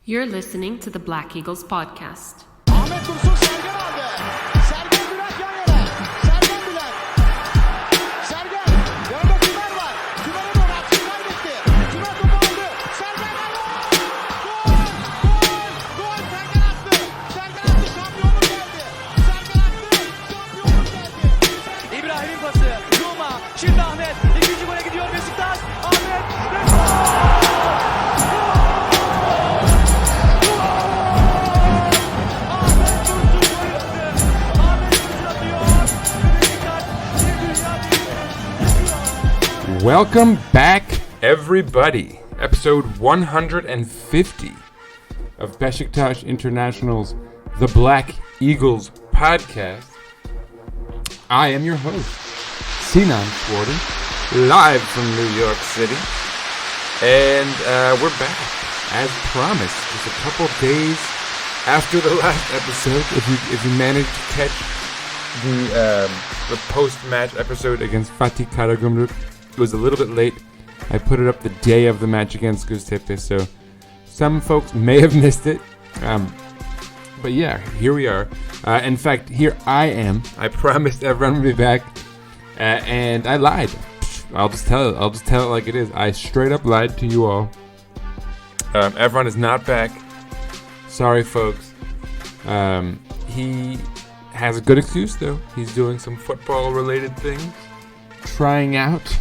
You're listening to the Black Eagles podcast. Ahmet Dursun Sergen aldı. Sergen Bülent yan yana. Sergen Bülent. Sergen. Yanında Süper var. Süper'e doğru at. Süper gitti. Süper topu aldı. Sergen aldı. Gol! Gol! Gol! Sergen attı. Sergen attı. Şampiyonluk geldi. Sergen attı. Şampiyonluk geldi. İbrahim'in pası. Zuma. Şimdi Ahmet. İkinci gole gidiyor Beşiktaş. Ahmet. Welcome back, everybody. Episode 150 of Beşiktaş International's The Black Eagles podcast. I am your host, Sinan, live from New York City. And we're back, as promised, just a couple days after the last episode. If you managed to catch the post-match episode against Fatih Karagümrük, it was a little bit late. I put it up the day of the match against Göztepe, so some folks may have missed it. But yeah, here we are. In fact, here I am. I promised Evran would be back, and I lied. I'll just tell it like it is. I straight up lied to you all. Evran is not back. Sorry, folks. He has a good excuse though. He's doing some football-related things, trying out.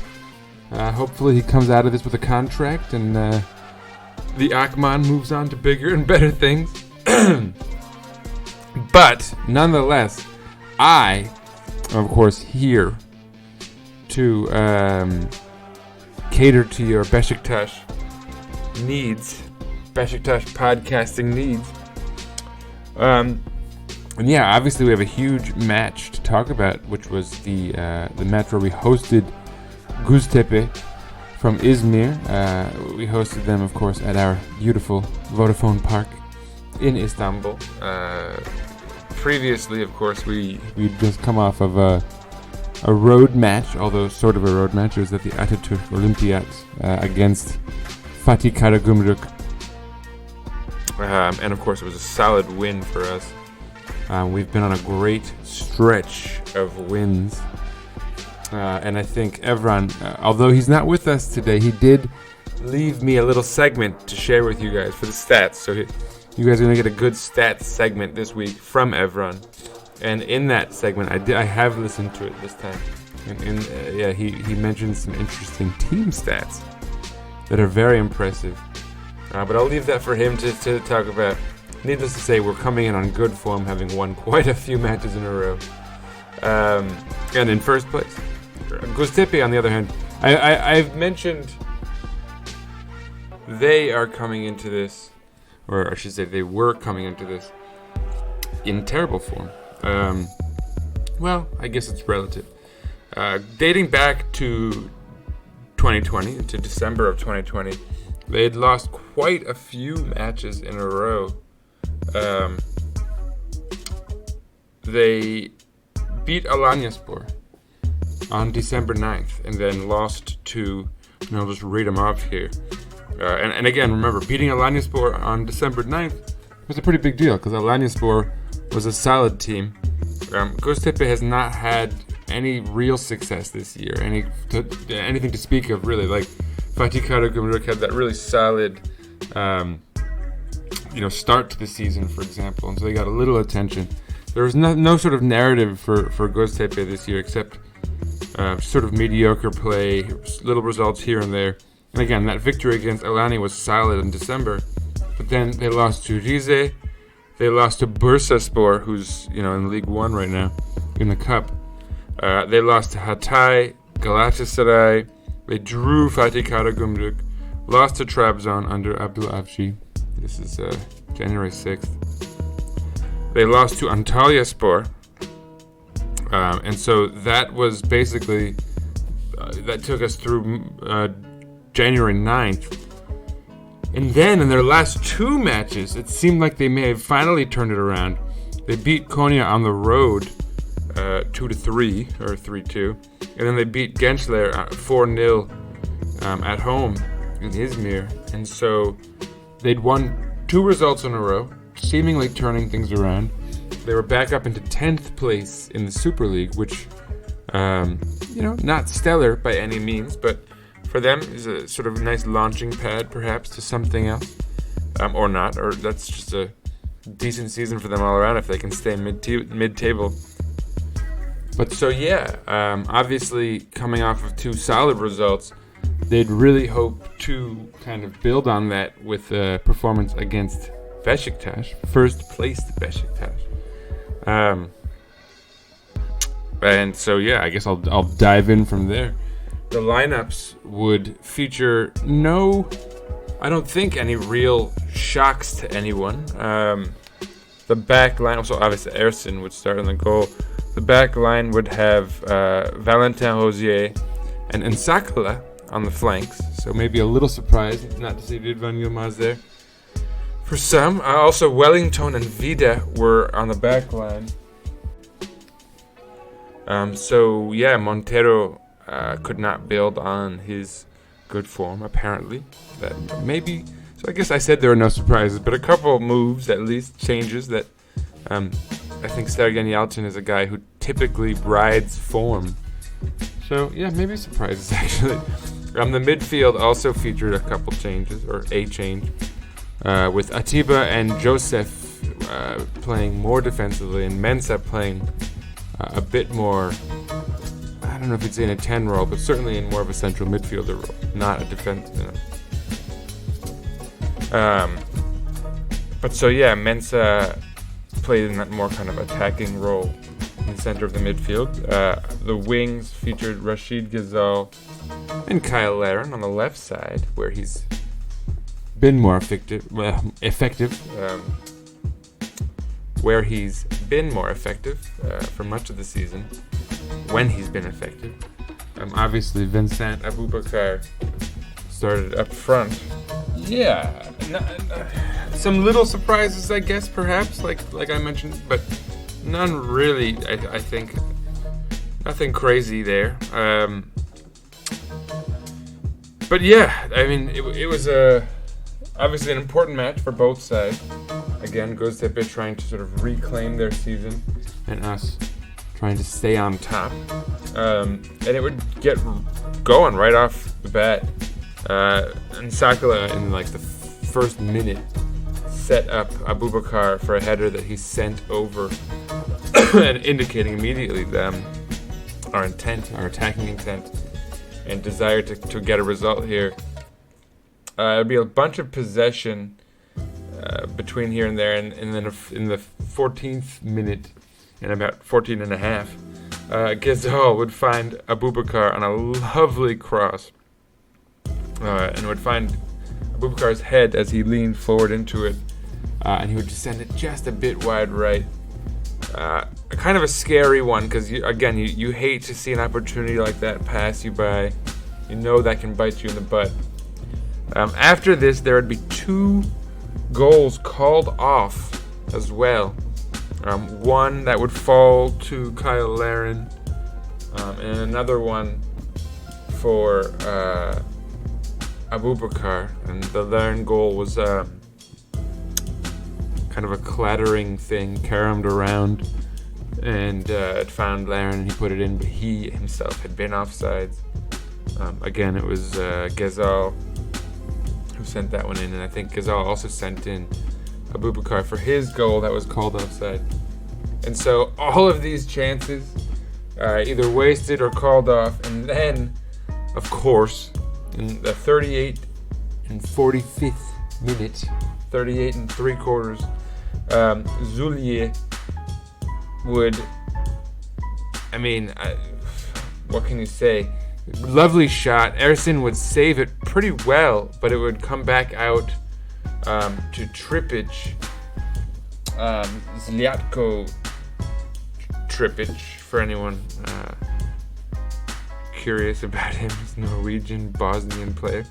Hopefully he comes out of this with a contract and the Akman moves on to bigger and better things. But nonetheless, I am of course here to cater to your Beşiktaş needs, Beşiktaş podcasting needs. And yeah, obviously we have a huge match to talk about, which was the match where we hosted Göztepe from Izmir. We hosted them, of course, at our beautiful Vodafone Park in Istanbul. Previously, of course, we'd just come off of a road match, although sort of a road match. It was at the Atatürk Olympiad against Fatih Karagümrük. And of course, it was a solid win for us. We've been on a great stretch of wins. And I think Evran, although he's not with us today, he did leave me a little segment to share with you guys for the stats. So you guys are going to get a good stats segment this week from Evran. And in that segment, I have listened to it this time. And he mentioned some interesting team stats that are very impressive. But I'll leave that for him to talk about. Needless to say, we're coming in on good form, having won quite a few matches in a row. And in first place. Göztepe, on the other hand, I've mentioned they are coming into this, or I should say they were coming into this in terrible form. Well, I guess it's relative. Dating back to 2020, to December of 2020, they had lost quite a few matches in a row. They beat Alanyaspor on December 9th and then lost to, and I'll just read them off here. And again, remember, beating Alanyaspor on December 9th was a pretty big deal because Alanyaspor was a solid team. Göztepe has not had any real success this year, anything to speak of really. Like Fatih Karagümrük had that really solid start to the season, for example, and so they got a little attention. There was no sort of narrative for Göztepe this year except sort of mediocre play, little results here and there. And again, that victory against Alanya was solid in December, but then they lost to Rize, they lost to Bursaspor, who's in League One right now in the cup. They lost to Hatay, Galatasaray. They drew Fatih Karagümrük, lost to Trabzon under Abdul Avci. This is January 6th. They lost to Antalyaspor. And so that was basically, that took us through January 9th. And then in their last two matches, it seemed like they may have finally turned it around. They beat Konya on the road 2-3 or 3-2. And then they beat Gençler 4-0 at home in Izmir. And so they'd won 2 results in a row, seemingly turning things around. They were back up into 10th place in the Super League, which, not stellar by any means, but for them is a sort of nice launching pad, perhaps, to something else, or not, or that's just a decent season for them all around if they can stay mid-table. But so obviously coming off of 2 solid results, they'd really hope to kind of build on that with a performance against Beşiktaş, first placed Beşiktaş. And so I guess I'll dive in from there. The lineups would feature I don't think any real shocks to anyone. The back line, so obviously Ersin would start in the goal. The back line would have Valentin Rosier and Sakala on the flanks. So maybe a little surprised not to see Rıdvan Yılmaz there. For some, also Wellington and Vida were on the back line. Montero could not build on his good form, apparently. So I guess I said there were no surprises, but a couple of moves, at least, changes that I think Sergen Yalçın is a guy who typically rides form. So, maybe surprises, actually. The midfield also featured a couple changes, or a change, with Atiba and Joseph playing more defensively, and Mensah playing a bit more, I don't know if it's in a 10 role, but certainly in more of a central midfielder role, not a defense. Mensah played in that more kind of attacking role in the center of the midfield. The wings featured Rashid Ghezal and Kyle Larin on the left side, where he's been more effective. For much of the season, when he's been effective. Obviously, Vincent Aboubakar started up front. Some little surprises, I guess, perhaps, like I mentioned, but none really. I think nothing crazy there. It was obviously an important match for both sides. Again, Göztepe trying to sort of reclaim their season, and us trying to stay on top. And it would get going right off the bat. And Sakala, in the first minute, set up Aboubakar for a header that he sent over, and indicating immediately our attacking intent, and desire to get a result here. It'll be a bunch of possession between here and there, and then in the 14th minute, and about 14 and a half, Ghezal would find Aboubakar on a lovely cross, and would find Aboubakar's head as he leaned forward into it, and he would just send it just a bit wide right. Kind of a scary one, because you hate to see an opportunity like that pass you by. You know that can bite you in the butt. After this, there would be 2 goals called off as well. One that would fall to Kyle Larin, and another one for Aboubakar. And the Larin goal was kind of a clattering thing, caromed around, and it found Larin and he put it in, but he himself had been offsides. Again, it was Ghezal who sent that one in, and I think Ghezal also sent in Aboubakar for his goal that was called offside. And so all of these chances either wasted or called off, and then, of course, in the 38 and 45th minute, 38 and 3/4, Zulye would, what can you say? Lovely shot. Ersin would save it pretty well, but it would come back out to Tripic. Zlatko Tripic, for anyone curious about him. He's a Norwegian, Bosnian player.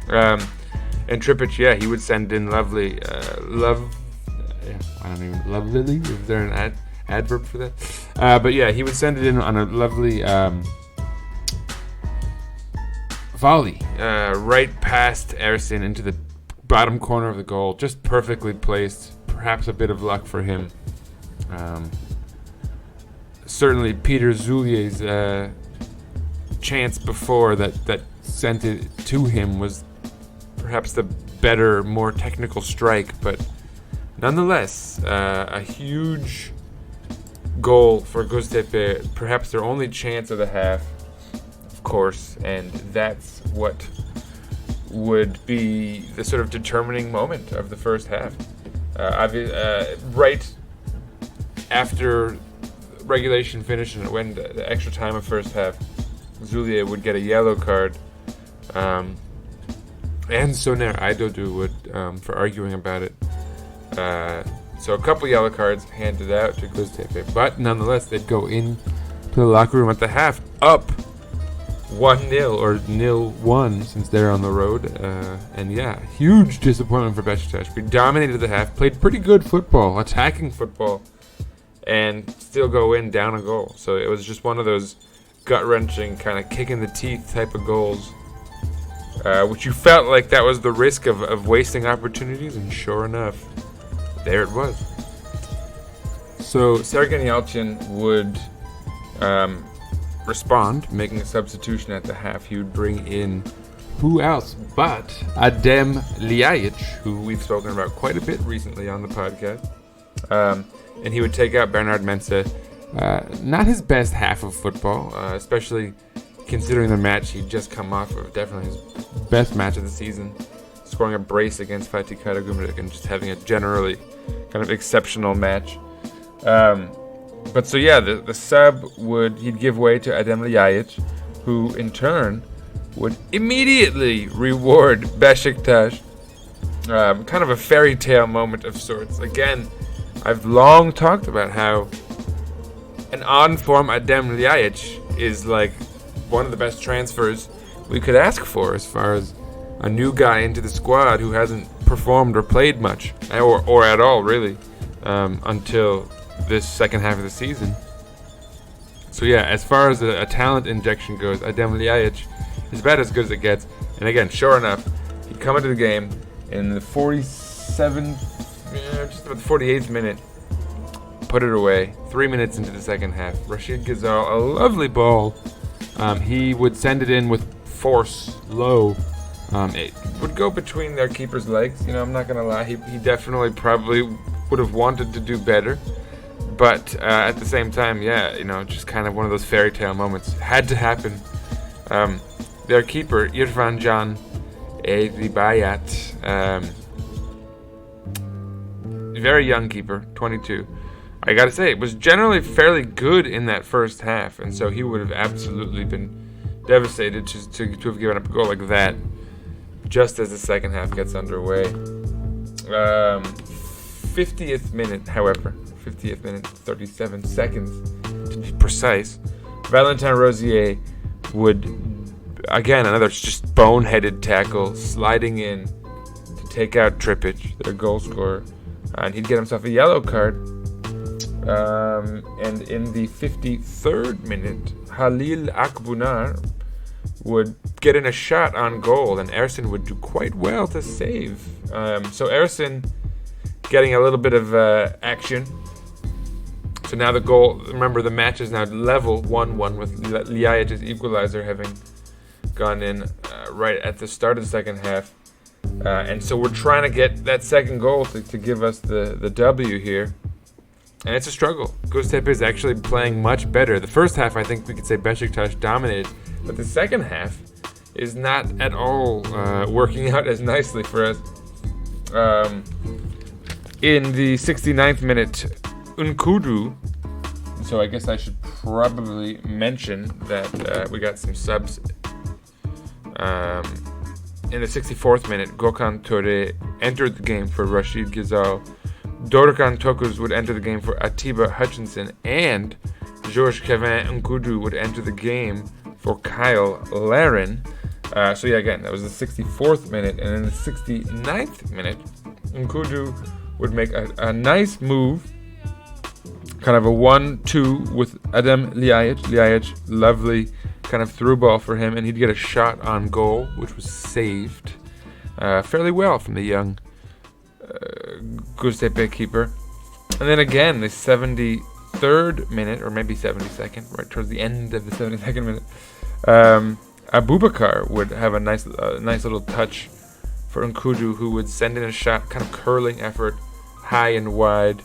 And Tripic, he would send in lovely, lovely, is there an adverb for that? He would send it in on a lovely volley right past Ersin into the bottom corner of the goal, just perfectly placed. Perhaps a bit of luck for him. Certainly Peter Zulier's chance before that sent it to him was perhaps the better, more technical strike, but nonetheless, a huge goal for Göztepe, perhaps their only chance of the half, of course, and that's what would be the sort of determining moment of the first half. Right after regulation finished and it went the extra time of first half, Zulier would get a yellow card, and Soner Aydoğdu would for arguing about it. So a couple yellow cards handed out to Göztepe, but nonetheless they'd go in to the locker room at the half up 1-0 or 0-1 since they're on the road, and yeah, huge disappointment for Beşiktaş. We dominated the half, played pretty good football, attacking football, and still go in down a goal. So it was just one of those gut-wrenching, kind of kick-in-the-teeth type of goals, which you felt like that was the risk of wasting opportunities, and sure enough, there it was. So Sergen Yalçın would respond, making a substitution at the half. He would bring in who else but Adem Ljajic, who we've spoken about quite a bit recently on the podcast. And he would take out Bernard Mense. Not his best half of football, especially considering the match he'd just come off of. Definitely his best match of the season, scoring a brace against Fatih Karagümrük and just having a generally kind of exceptional match. But so yeah, the sub he'd give way to Adem Ljajic, who in turn would immediately reward Beşiktaş. Kind of a fairy tale moment of sorts. Again, I've long talked about how an on-form Adem Ljajic is like one of the best transfers we could ask for as far as a new guy into the squad who hasn't performed or played much, or at all really, until this second half of the season. So yeah, as far as a talent injection goes, Adem Ljajic is about as good as it gets. And again, sure enough, he'd come into the game in the 48th minute, put it away. 3 minutes into the second half, Rachid Ghezal, a lovely ball. He would send it in with force, low. It would go between their keeper's legs. You know, I'm not gonna lie. He definitely probably would have wanted to do better. But at the same time, yeah, you know, just kind of one of those fairy tale moments. Had to happen. Their keeper, Irfan Can Edibayat, very young keeper, 22. I gotta say, it was generally fairly good in that first half, and so he would have absolutely been devastated to have given up a goal like that just as the second half gets underway. 50th minute, however, 50th minute, 37 seconds to be precise, Valentin Rosier would, again, another just boneheaded tackle, sliding in to take out Trippic, their goal scorer, and he'd get himself a yellow card. And in the 53rd minute, Halil Akbunar would get in a shot on goal, and Ersin would do quite well to save. So Ersin getting a little bit of action. So now the goal, remember the match is now level 1-1 with Ljajic's equalizer having gone in right at the start of the second half. And so we're trying to get that second goal to give us the W here. And it's a struggle. Göztepe is actually playing much better. The first half, I think we could say Beşiktaş dominated, but the second half is not at all working out as nicely for us. In the 69th minute, Nkudu, so I guess I should probably mention that we got some subs. In the 64th minute, Gökhan Töre entered the game for Rachid Ghezal. Dorukhan Tokuz would enter the game for Atiba Hutchinson, and Georges Kevin Nkudu would enter the game for Kyle Larin. So yeah, again, that was the 64th minute, and in the 69th minute, Nkudu would make a nice move, kind of a 1-2 with Adem Ljajic. Ljajic, lovely kind of through ball for him, and he'd get a shot on goal, which was saved. fairly well from the young Göztepe keeper. And then again, the 73rd minute, or maybe 72nd, right towards the end of the 72nd minute, Abubakar would have a nice little touch for Nkudu, who would send in a shot, kind of curling effort, high and wide,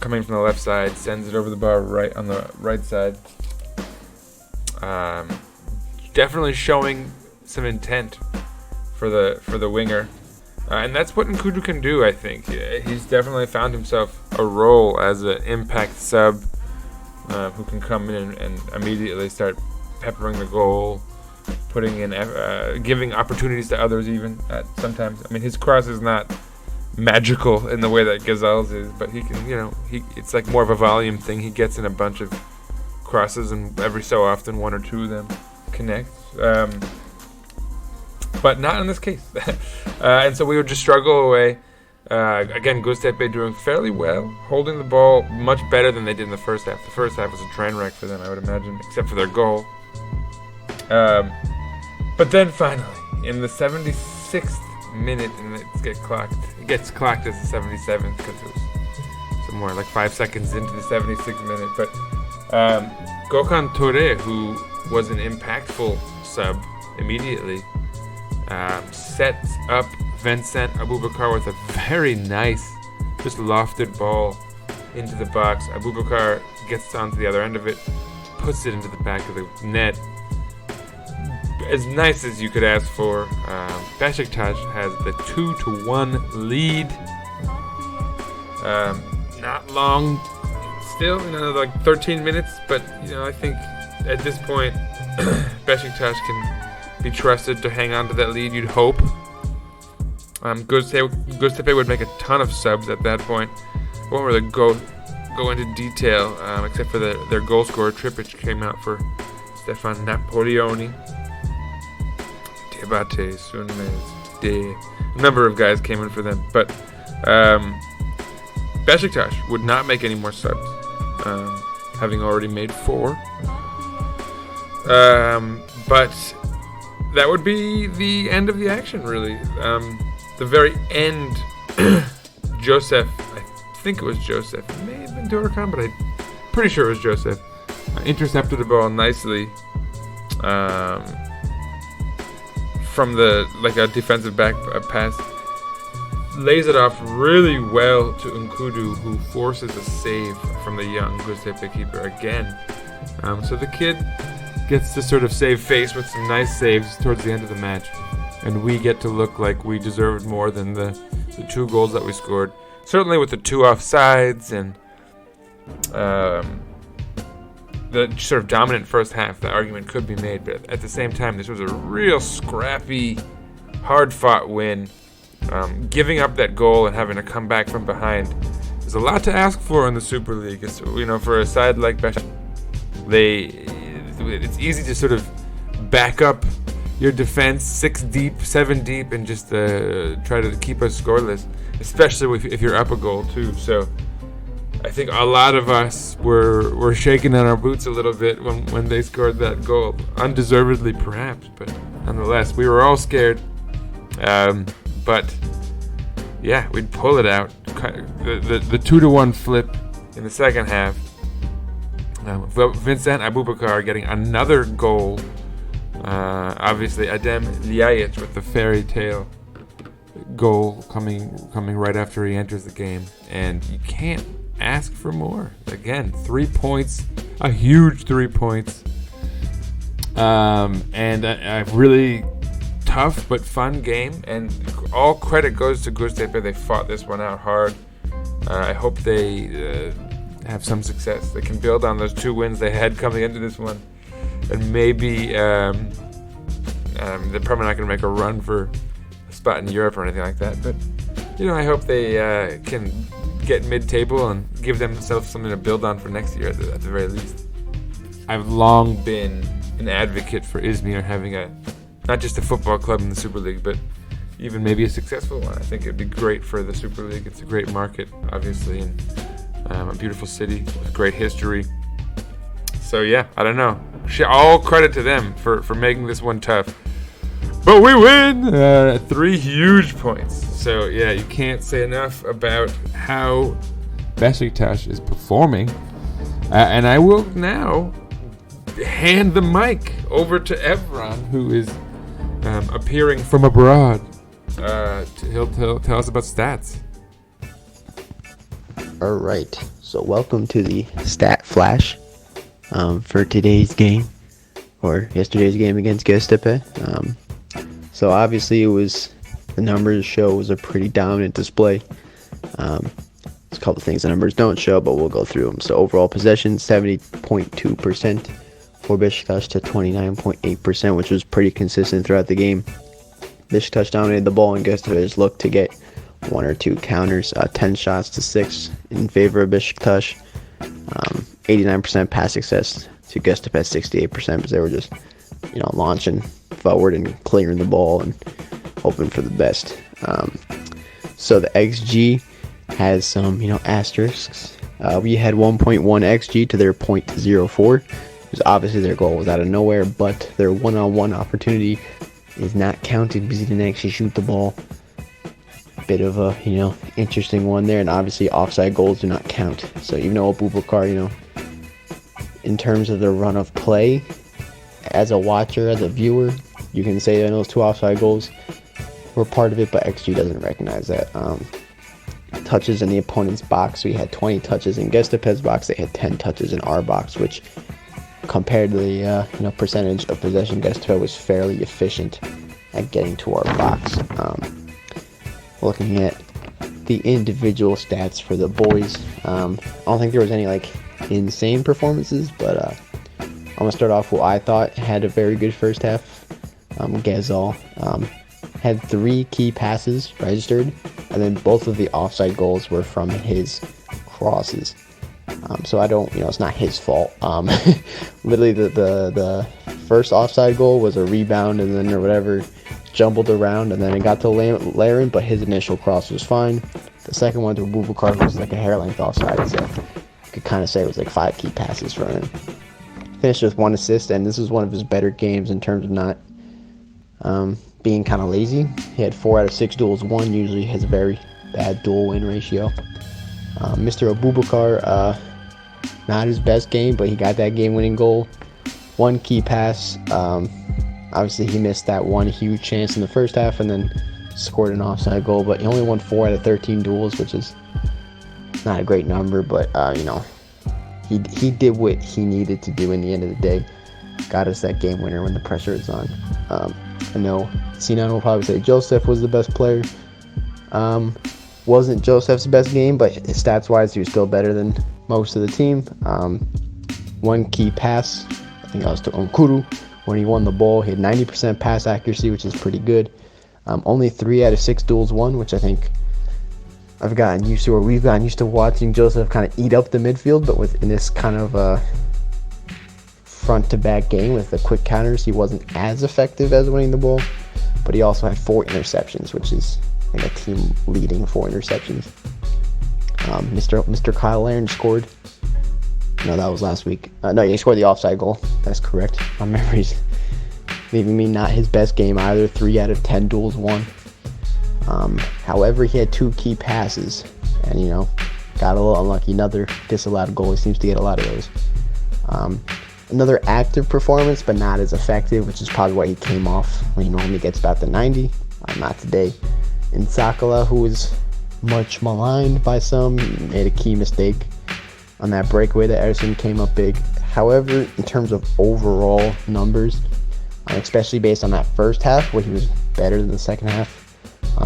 coming from the left side, sends it over the bar right on the right side. Definitely showing some intent for the winger, and that's what Nkudu can do. I think he's definitely found himself a role as an impact sub who can come in and immediately start peppering the goal, putting in, giving opportunities to others. Even sometimes, I mean, his cross is not magical in the way that Gazal's is, but he can, it's like more of a volume thing. He gets in a bunch of crosses, and every so often one or two of them connect. But not in this case. And so we would just struggle away. Again, Göztepe doing fairly well, holding the ball much better than they did in the first half. The first half was a train wreck for them, I would imagine, except for their goal. But then finally, in the 76th minute, and it gets clocked as the 77th because it was somewhere like 5 seconds into the 76th minute. But Gökhan Töre, who was an impactful sub immediately, sets up Vincent Abubakar with a very nice, just lofted ball into the box. Abubakar gets onto the other end of it, puts it into the back of the net. As nice as you could ask for. Beşiktaş has the 2-1 lead. Not long, still, like 13 minutes, but I think at this point Beşiktaş can be trusted to hang on to that lead, you'd hope. Göztepe would make a ton of subs at that point. Won't really go into detail, except for their goal scorer Tripic came out for Stefan Napoleoni. Diabate, Sunmez, a number of guys came in for them, but Beşiktaş would not make any more subs, having already made 4. But that would be the end of the action, really. The very end, Joseph, I think it was Joseph, it may have been Dorkan, but I'm pretty sure it was Joseph, intercepted the ball nicely from a defensive back pass, lays it off really well to Nkudu, who forces a save from the young Göztepe keeper again. So the kid gets to sort of save face with some nice saves towards the end of the match, and we get to look like we deserved more than the 2 goals that we scored. Certainly with the 2 offsides and the sort of dominant first half, the argument could be made, but at the same time, this was a real scrappy, hard-fought win. Giving up that goal and having to come back from behind is a lot to ask for in the Super League. It's, for a side like Beşiktaş, it's easy to sort of back up your defense 6 deep, 7 deep, and just try to keep us scoreless, especially if you're up a goal too. So I think a lot of us were shaking in our boots a little bit when they scored that goal, undeservedly perhaps, but nonetheless we were all scared. But yeah, we'd pull it out. The 2-1 flip in the second half. Vincent Abubakar getting another goal. Obviously, Adem Ljajic with the fairy tale goal coming right after he enters the game, and you can't ask for more. Again, 3 points, a huge 3 points, and a really tough but fun game. And all credit goes to Göztepe. They fought this one out hard. I hope they have some success. They can build on those 2 wins they had coming into this one, and maybe they're probably not going to make a run for a spot in Europe or anything like that, but I hope they can get mid-table and give themselves something to build on for next year at the very least. I've long been an advocate for Izmir having not just a football club in the Super League, but even maybe a successful one. I think it'd be great for the Super League. It's a great market, obviously, and a beautiful city with great history. So yeah, I don't know. All credit to them for making this one tough. But we win 3 huge points. So yeah, you can't say enough about how Beşiktaş is performing. And I will now hand the mic over to Evran, who is appearing from abroad. He'll tell us about stats. All right, so welcome to the stat flash for today's game, or yesterday's game against Göztepe. So obviously the numbers show was a pretty dominant display. There's a couple things the numbers don't show, but we'll go through them. So overall possession, 70.2% for Beşiktaş to 29.8%, which was pretty consistent throughout the game. Beşiktaş dominated the ball, and Göztepe just looked to get 1 or 2 counters, 10 shots to 6 in favor of Beşiktaş. 89% pass success to Göztepe, 68%, because they were just, launching forward and clearing the ball and hoping for the best. So the XG has some, asterisks. We had 1.1 XG to their 0.04. Because obviously their goal was out of nowhere, but their one-on-one opportunity is not counted because he didn't actually shoot the ball. Bit of a, interesting one there, and obviously offside goals do not count. So even though Abubakar, in terms of the run of play, as a watcher, as a viewer, you can say that those 2 offside goals were part of it, but XG doesn't recognize that. Touches in the opponent's box, we had 20 touches in Göztepe's box. They had 10 touches in our box, which compared to the percentage of possession, Göztepe was fairly efficient at getting to our box. Looking at the individual stats for the boys, I don't think there was any insane performances, but I'm gonna start off who I thought had a very good first half. Gazal had 3 key passes registered, and then both of the offside goals were from his crosses. So I don't, it's not his fault. Literally the first offside goal was a rebound and then or whatever, jumbled around, and then it got to Laren, but his initial cross was fine. The second one to Abubakar was a hair length offside, so you could kind of say it was 5 key passes for him. Finished with 1 assist, and this was one of his better games in terms of not being kind of lazy. He had 4 out of 6 duels won. Usually has a very bad duel win ratio. Mr. Abubakar, not his best game, but he got that game-winning goal. 1 key pass. Obviously, he missed that 1 huge chance in the first half, and then scored an offside goal. But he only won 4 out of 13 duels, which is not a great number. But he did what he needed to do in the end of the day. Got us that game winner when the pressure is on. I know Sinan will probably say Joseph was the best player. Wasn't Joseph's best game, but stats-wise, he was still better than most of the team. 1 key pass, I think I was to Onkuru. When he won the ball, he had 90% pass accuracy, which is pretty good. Only 3 out of 6 duels won, which I think we've gotten used to watching Joseph kind of eat up the midfield, but in this kind of front-to-back game with the quick counters, he wasn't as effective as winning the ball. But he also had 4 interceptions, which is a team leading 4 interceptions. Mr. Kyle Laren scored. No, that was last week. No, he scored the offside goal. That's correct. My memory's leaving me. Not his best game either. 3 out of 10 duels won. However, he had 2 key passes, and got a little unlucky. Another disallowed goal. He seems to get a lot of those. Another active performance, but not as effective, which is probably why he came off when he normally gets about the 90. Not today. And Sakala, who was much maligned by some, made a key mistake on that breakaway that Ederson came up big. However, in terms of overall numbers, especially based on that first half, where he was better than the second half,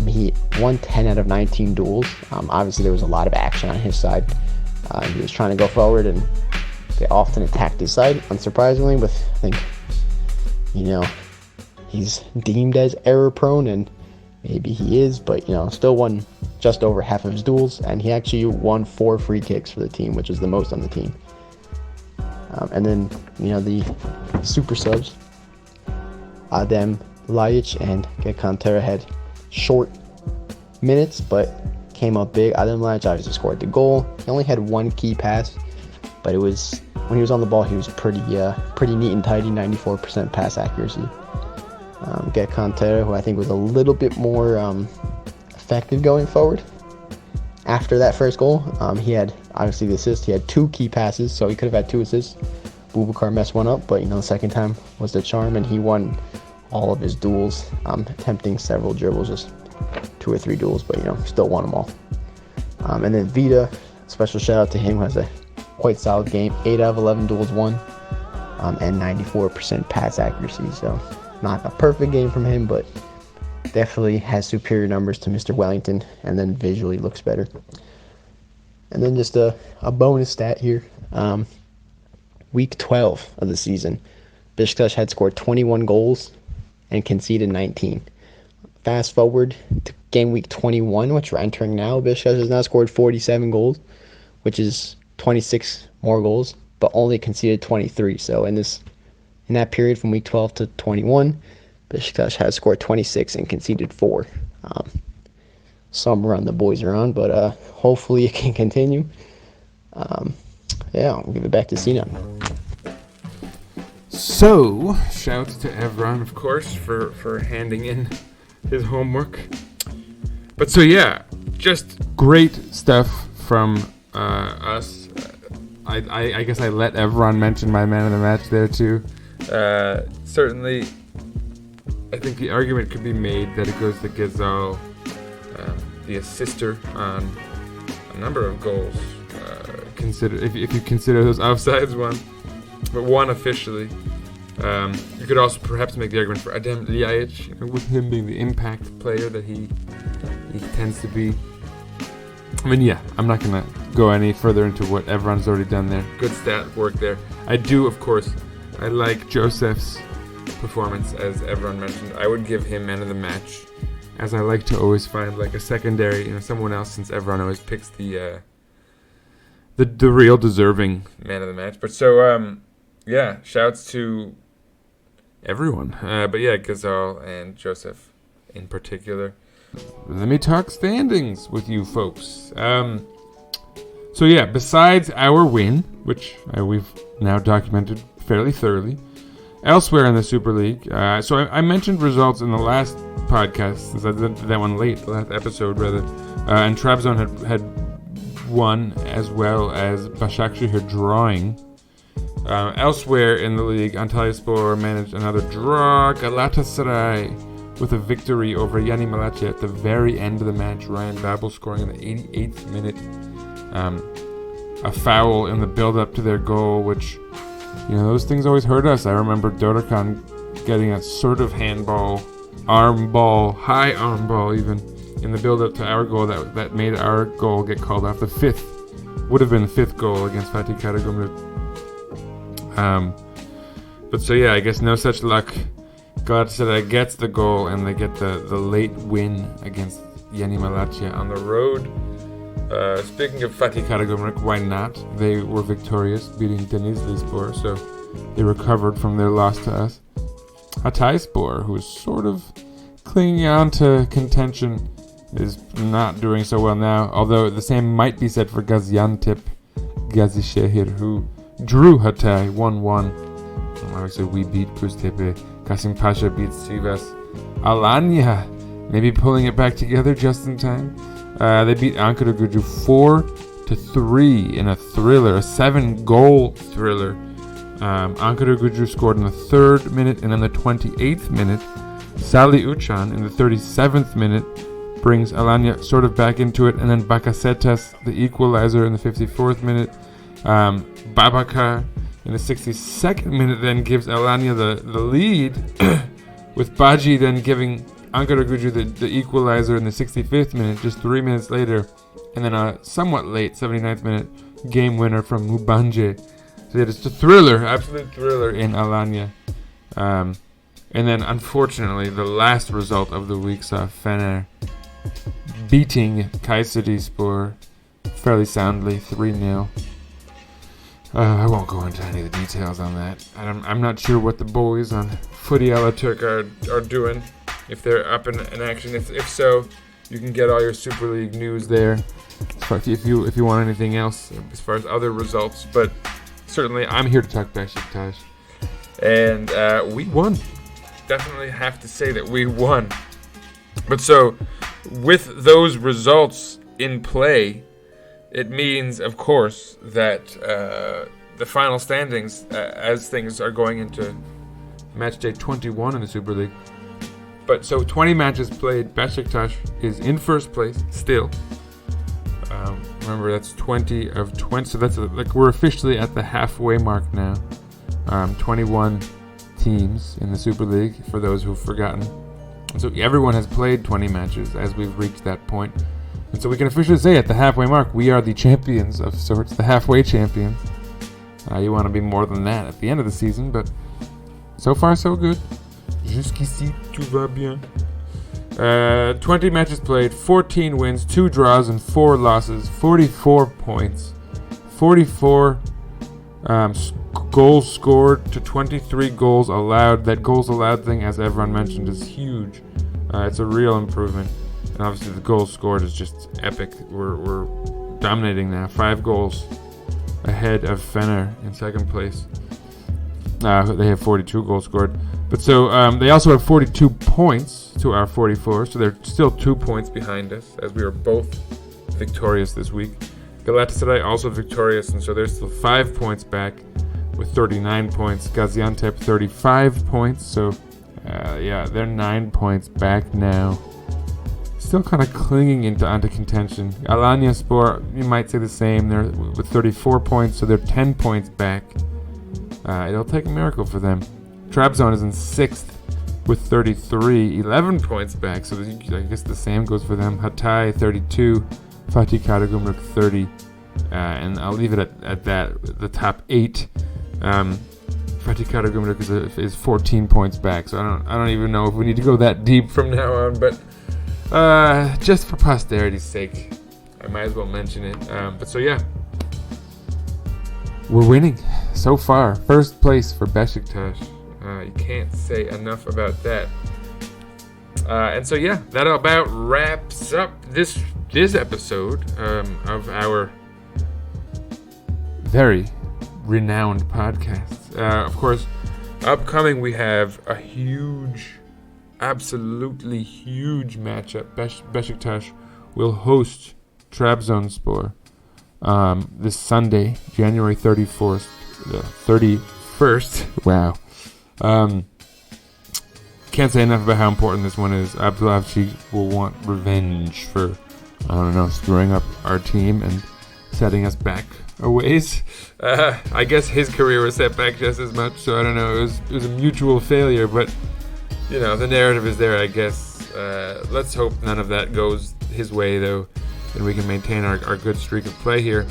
he won 10 out of 19 duels. Obviously, there was a lot of action on his side. He was trying to go forward, and they often attacked his side, unsurprisingly, with, I think, he's deemed as error-prone, and maybe he is, but, still won just over half of his duels, and he actually won 4 free kicks for the team, which is the most on the team. And then, the super subs, Adem Ljajic and Gökhan Töre had short minutes, but came up big. Adem Ljajic obviously scored the goal. He only had 1 key pass, but it was, when he was on the ball, he was pretty neat and tidy, 94% pass accuracy. Gökhan Töre, who I think was a little bit more effective going forward. After that first goal, he had obviously the assist. He had 2 key passes, so he could have had 2 assists. Boubacar messed one up, but the second time was the charm, and he won all of his duels, attempting several dribbles, just 2 or 3 duels, but still won them all. And then Vida, special shout out to him, who has a quite solid game. 8 out of 11 duels won, and 94% pass accuracy. So not a perfect game from him, but definitely has superior numbers to Mr. Wellington, and then visually looks better. And then just a bonus stat here. Week 12 of the season, Beşiktaş had scored 21 goals and conceded 19. Fast forward to game week 21, which we're entering now, Beşiktaş has now scored 47 goals, which is 26 more goals, but only conceded 23. So in that period from week 12 to 21, Beşiktaş has scored 26 and conceded 4. Some run the boys are on, but hopefully it can continue. I'll give it back to Sinan. So, shouts to Evran, of course, for handing in his homework. But so yeah, just great stuff from us. I guess I let Evran mention my man of the match there too. Certainly, I think the argument could be made that it goes to Ghazal, the assister on a number of goals. If you consider those offsides one, but one officially. You could also perhaps make the argument for Adem Ljajic, with him being the impact player that he tends to be. I mean, yeah, I'm not going to go any further into what Evran's already done there. Good stat work there. I do, of course, I like Joseph's performance, as Evran mentioned. I would give him man of the match, as I like to always find like a secondary, someone else, since Evran always picks the real deserving man of the match. But so, yeah, shouts to everyone. But yeah, Ghazal and Joseph in particular. Let me talk standings with you folks. So yeah, besides our win, which we've now documented fairly thoroughly, elsewhere in the Super League, so I mentioned results in the last podcast, since I did that one late, the last episode rather, and Trabzon had won, as well as Başakşehir drawing. Elsewhere in the league, Antalyaspor managed another draw. Galatasaray with a victory over Yeni Malatya at the very end of the match. Ryan Babel scoring in the 88th minute. A foul in the build-up to their goal, which, those things always hurt us. I remember Dorukhan getting a sort of handball, high arm ball even, in the build-up to our goal that made our goal get called off. Would have been the 5th goal against Fatih Karagümrük. But so yeah, I guess no such luck. Galatasaray gets the goal, and they get the late win against Yeni Malatya on the road. Speaking of Fatih Karagümrük, why not? They were victorious, beating Denizlispor, so they recovered from their loss to us. Hatayspor, who is sort of clinging on to contention, is not doing so well now, although the same might be said for Gaziantep, Gazişehir, who drew Hatay 1-1. Obviously, we beat Göztepe. Kasim Pasha beats Sivas. Alanya, maybe pulling it back together just in time. They beat Ankaragücü 4-3 in a thriller, a 7-goal thriller. Ankaragücü scored in the 3rd minute, and in the 28th minute, Salih Uçan in the 37th minute brings Alanya sort of back into it, and then Bakasetas, the equalizer, in the 54th minute. Babakar in the 62nd minute then gives Alanya the lead, with Baji then giving Ankaragücü the equalizer in the 65th minute, just 3 minutes later, and then a somewhat late 79th minute game winner from Mubanje. So yeah, it's a thriller, absolute thriller in Alanya. And then unfortunately, the last result of the week saw Fener beating Kayserispor fairly soundly, 3-0. I won't go into any of the details on that. I'm not sure what the boys on Footy Alaturk are doing, if they're up in action. If so, you can get all your Super League news there, if you want anything else as far as other results. But certainly, I'm here to talk Beşiktaş, and we won. definitely have to say that we won. But so, with those results in play, it means, of course, that the final standings, as things are going into match day 21 in the Super League. But so 20 matches played, Beşiktaş is in first place still. Remember, that's 20 of 20, so that's like we're officially at the halfway mark now. 21 teams in the Super League, for those who've forgotten. And so everyone has played 20 matches as we've reached that point. And so we can officially say at the halfway mark, we are the champions of sorts, the halfway champions. You want to be more than that at the end of the season, but so far so good. Jusqu'ici, tout va bien. 20 matches played, 14 wins, 2 draws, and 4 losses, 44 points, 44 goals scored to 23 goals allowed. That goals allowed thing, as Evran mentioned, is huge. It's a real improvement. And obviously the goals scored is just epic. We're dominating now. 5 goals ahead of Fener in second place. They have 42 goals scored. But so they also have 42 points to our 44, so they're still 2 points behind us, as we were both victorious this week. Galatasaray also victorious, and so they're still 5 points back with 39 points. Gaziantep 35 points, so they're 9 points back now. Still kind of clinging onto contention. Alanyaspor, you might say the same. They're with 34 points, so they're 10 points back. It'll take a miracle for them. Trabzon is in 6th with 33, 11 points back, so I guess the same goes for them. Hatay 32, Fatih Karagümrük 30, and I'll leave it at that. The top 8. Fatih Karagümrük is 14 points back, so I don't even know if we need to go that deep from now on, but just for posterity's sake, I might as well mention it. But so yeah, we're winning so far. First place for Beşiktaş. You can't say enough about that. And so yeah, that about wraps up this episode of our very renowned podcast. Of course, upcoming we have a huge, absolutely huge matchup. Beşiktaş will host Trabzonspor this Sunday, January 31st. Wow. Can't say enough about how important this one is. Abdulhavci will want revenge for, screwing up our team and setting us back a ways. I guess his career was set back just as much, so I don't know. It was a mutual failure, but, the narrative is there, I guess. Let's hope none of that goes his way, though, and we can maintain our good streak of play here.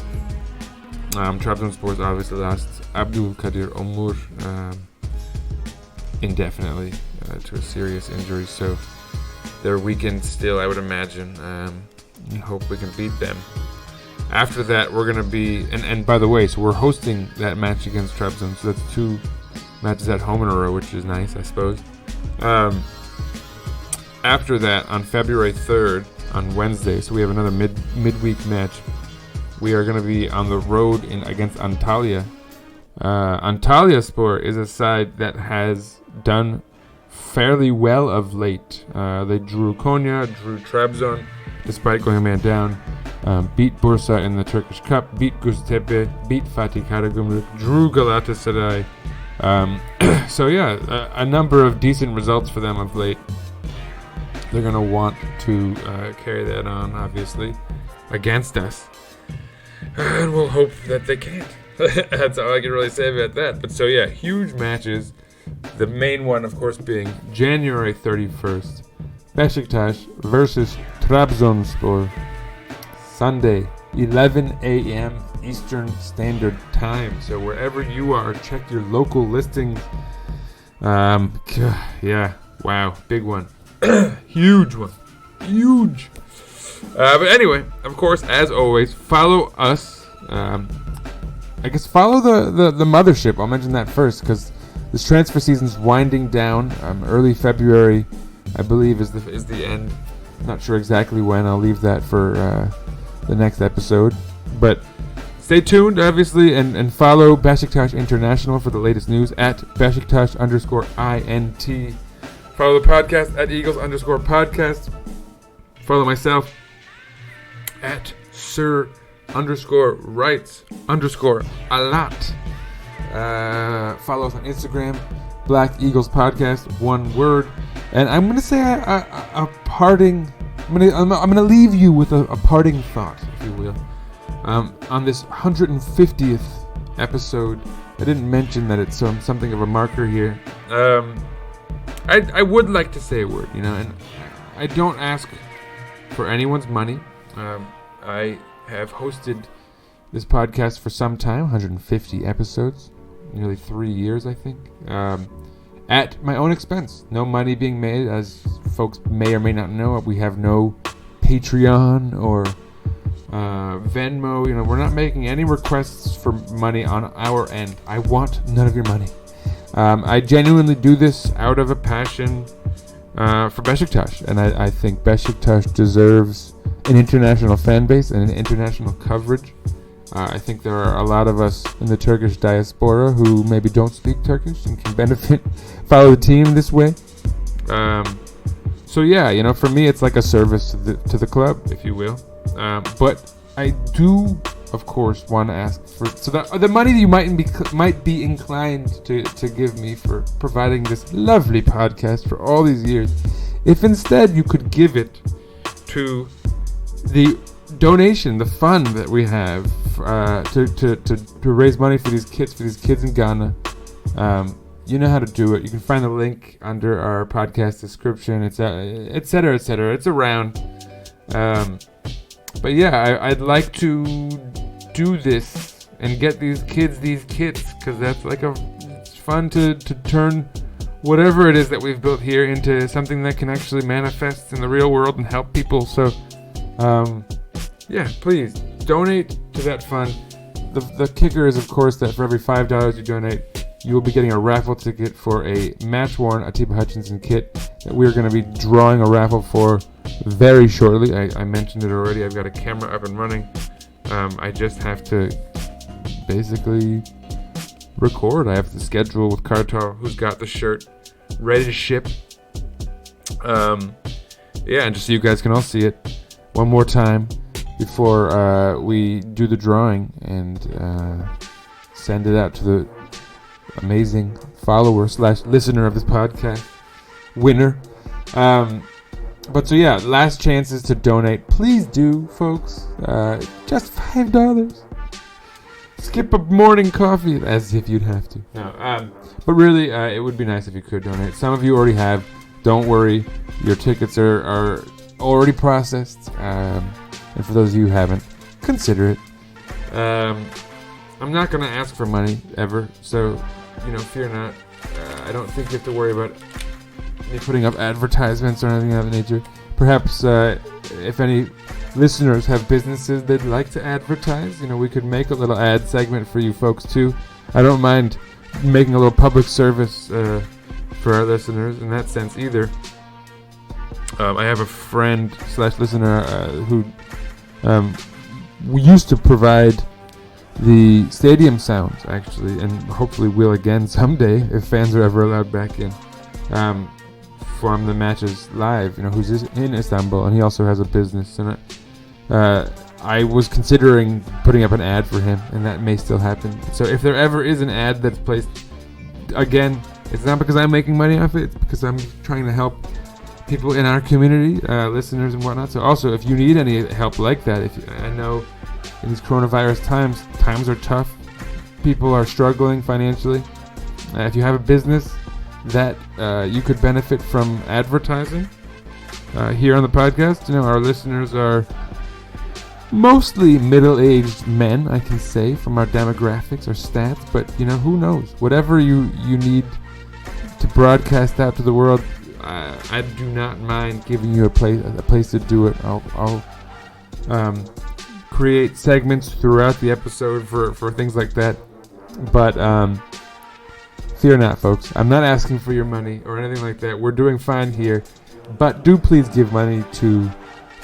Trabzonspor's obviously lost Abdülkadir Ömür indefinitely to a serious injury, so they're weakened still, I would imagine. I hope we can beat them. After that, we're going to be, and by the way, so we're hosting that match against Trabzon, so that's 2 matches at home in a row, which is nice, I suppose. After that, on February 3rd, on Wednesday, so we have another midweek match. We are going to be on the road against Antalya. Antalyaspor is a side that has done fairly well of late. They drew Konya, drew Trabzon, despite going a man down. Beat Bursa in the Turkish Cup, beat Göztepe, beat Fatih Karagümrük, drew Galatasaray. So yeah, a number of decent results for them of late. They're going to want to carry that on, obviously, against us. And we'll hope that they can't. That's all I can really say about that. But so yeah, huge matches. The main one, of course, being January 31st. Beşiktaş versus Trabzonspor. Sunday, 11 a.m. Eastern Standard Time. So wherever you are, check your local listings. Yeah, wow, big one. Huge one. Huge. But anyway, of course, as always, follow us. I guess follow the mothership. I'll mention that first because this transfer season's winding down. Early February, I believe, is the end. Not sure exactly when. I'll leave that for the next episode. But stay tuned, obviously, and follow Beşiktaş International for the latest news at Beşiktaş_INT. Follow the podcast at Eagles_podcast. Follow myself at Sir_Writes_a lot. Follow us on Instagram, Black Eagles Podcast, one word. And I'm gonna say a parting. I'm gonna leave you with a parting thought, if you will. On this 150th episode, I didn't mention that it's something of a marker here. I would like to say a word, and I don't ask for anyone's money. I have hosted this podcast for some time, 150 episodes, nearly 3 years, I think, at my own expense. No money being made, as folks may or may not know. We have no Patreon or Venmo. We're not making any requests for money on our end. I want none of your money. I genuinely do this out of a passion for Beşiktaş, and I think Beşiktaş deserves an international fan base and an international coverage. I think there are a lot of us in the Turkish diaspora who maybe don't speak Turkish and can follow the team this way. So yeah, for me it's like a service to the club, if you will. But I do, of course, want to ask for the money that you might be inclined to give me for providing this lovely podcast for all these years. If instead you could give it to the donation, the fund that we have to raise money for these kids in Ghana. You know how to do it. You can find the link under our podcast description. It's et cetera, et cetera. It's around. But yeah, I'd like to do this and get these kids, because that's like it's fun to turn whatever it is that we've built here into something that can actually manifest in the real world and help people. So, yeah, please donate to that fund. The kicker is, of course, that for every $5 you donate, you will be getting a raffle ticket for a match-worn Atiba Hutchinson kit that we're going to be drawing a raffle for very shortly. I mentioned it already. I've got a camera up and running. I just have to basically record. I have to schedule with Kartal, who's got the shirt ready to ship. Yeah, and just so you guys can all see it one more time before we do the drawing and send it out to the amazing follower / listener of this podcast winner. But so yeah, last chances to donate. Please do, folks. Just $5. Skip a morning coffee, as if you'd have to. No, but really, it would be nice if you could donate. Some of you already have. Don't worry, your tickets are already processed. And for those of you who haven't, consider it. I'm not gonna ask for money ever, so fear not. I don't think you have to worry about me putting up advertisements or anything of that nature. Perhaps if any listeners have businesses they'd like to advertise, we could make a little ad segment for you folks too. I don't mind making a little public service for our listeners in that sense either. I have a friend / listener who we used to provide the stadium sounds, actually, and hopefully will again someday if fans are ever allowed back in, from the matches live, who's in Istanbul, and he also has a business, and I was considering putting up an ad for him, and that may still happen. So if there ever is an ad that's placed, again, it's not because I'm making money off it, it's because I'm trying to help people in our community, listeners and whatnot. So also, if you need any help like that, I know in these coronavirus times are tough. People are struggling financially. If you have a business that you could benefit from advertising here on the podcast, our listeners are mostly middle-aged men, I can say, from our demographics or stats, but who knows? Whatever you need to broadcast out to the world, I do not mind giving you a place to do it. I'll create segments throughout the episode for things like that. But fear not, folks. I'm not asking for your money or anything like that. We're doing fine here. But do please give money to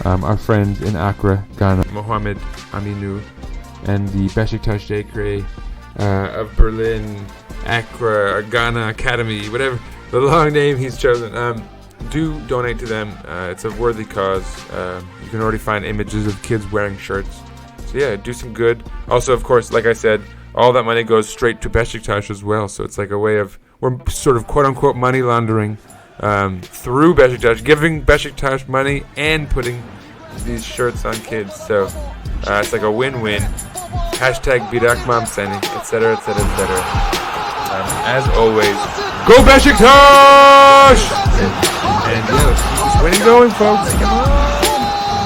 our friends in Accra, Ghana, Mohamed Aminu, and the Beşiktaş J. of Berlin, Accra, Ghana Academy, whatever. the long name he's chosen. Do donate to them. It's a worthy cause. You can already find images of kids wearing shirts. So yeah, do some good. Also, of course, like I said, all that money goes straight to Beşiktaş as well. So it's like a way of, we're sort of quote-unquote money laundering through Beşiktaş, giving Beşiktaş money and putting these shirts on kids. So it's like a win-win. Hashtag birakmam seni, etc., etc., etc. As always, go Beşiktaş! And yeah, let's keep this winning going, folks. Come on.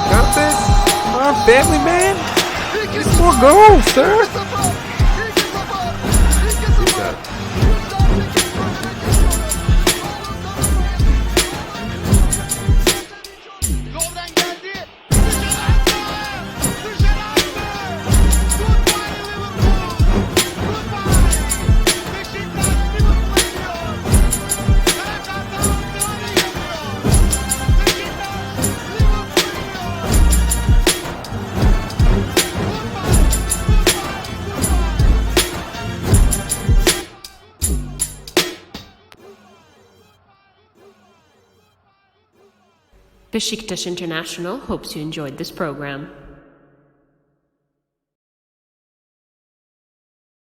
Got this. Come on, family man. Get some more goals, sir. Yoldan geldi. Beşiktaş International hopes you enjoyed this program.